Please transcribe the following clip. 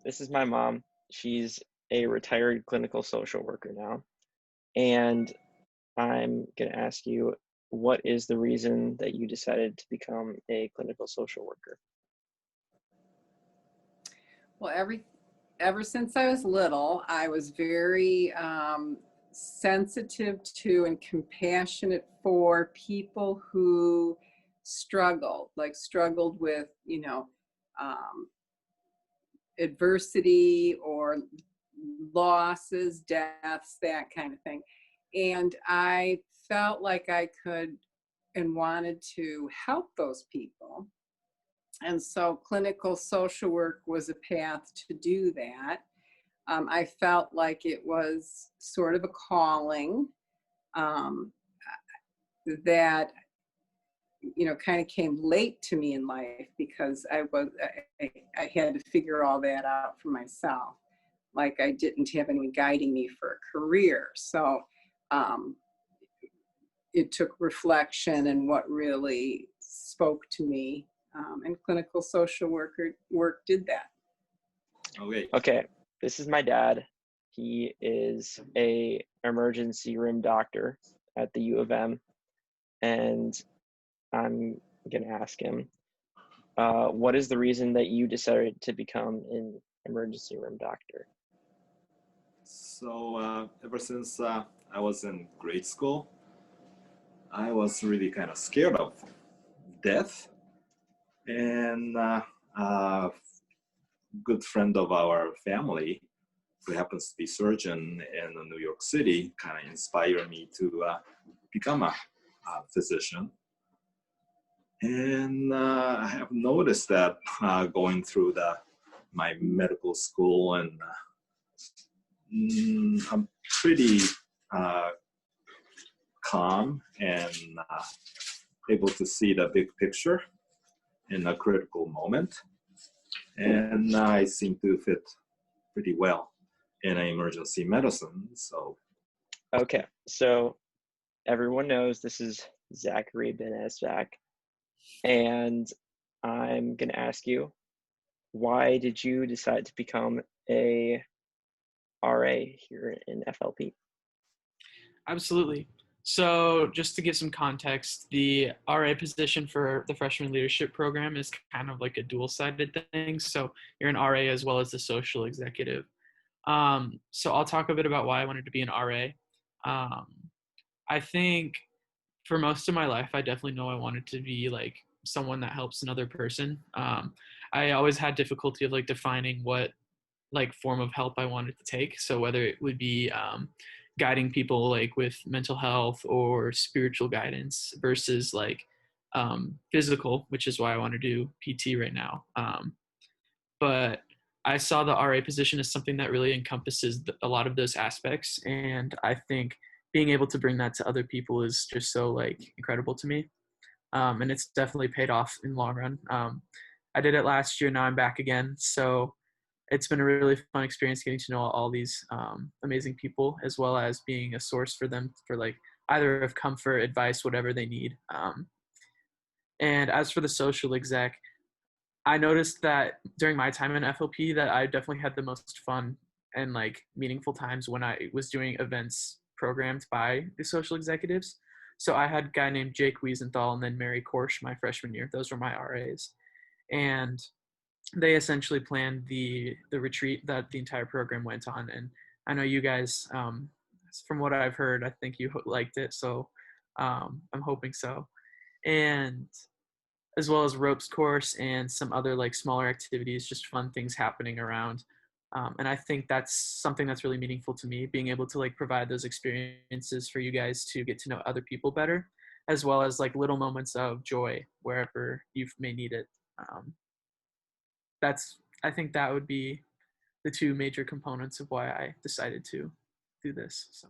this is my mom. She's a retired clinical social worker now. And I'm going to ask you, what is the reason that you decided to become a clinical social worker? Well, ever since I was little, I was very sensitive to and compassionate for people who struggled with, um, adversity or losses, deaths, that kind of thing. And I felt like I could and wanted to help those people. And so clinical social work was a path to do that. I felt like it was sort of a calling um, that kind of came late to me in life because I had to figure all that out for myself. Like I didn't have anyone guiding me for a career, so um, it took reflection and what really spoke to me. And clinical social work did that. Okay. Okay, this is my dad. He is a emergency room doctor at the U of M, and I'm gonna ask him, what is the reason that you decided to become an emergency room doctor? So ever since I was in grade school, I was really kind of scared of death. And a good friend of our family, who happens to be surgeon in New York City, kind of inspired me to become a physician. And I have noticed that going through my medical school, and I'm pretty uh, calm and able to see the big picture in a critical moment. And I seem to fit pretty well in emergency medicine. So, Okay, so everyone knows this is Zachary Ben Esvak, and I'm gonna ask you, why did you decide to become a RA here in FLP? Absolutely. So just to give some context, the RA position for the freshman leadership program is kind of like a dual-sided thing. So you're an RA as well as the social executive. So I'll talk a bit about why I wanted to be an RA. Um, I think for most of my life, I definitely know I wanted to be like someone that helps another person. I always had difficulty of like defining what like form of help I wanted to take. So whether it would be guiding people like with mental health or spiritual guidance versus like physical, which is why I want to do PT right now. But I saw the RA position as something that really encompasses a lot of those aspects, and I think being able to bring that to other people is just so like incredible to me. And it's definitely paid off in the long run. I did it last year. Now I'm back again. So it's been a really fun experience getting to know all these amazing people, as well as being a source for them for like either of comfort, advice, whatever they need. And as for the social exec, I noticed that during my time in FOP that I definitely had the most fun and like meaningful times when I was doing events programmed by the social executives. So I had a guy named Jake Wiesenthal and then Mary Korsch my freshman year. Those were my RAs. And they essentially planned the retreat that the entire program went on. And I know you guys, from what I've heard, I think you liked it. So I'm hoping so. And as well as ropes course and some other like smaller activities, just fun things happening around. And I think that's something that's really meaningful to me, being able to like provide those experiences for you guys to get to know other people better, as well as like little moments of joy wherever you may need it. Um, I think that would be the two major components of why I decided to do this. So.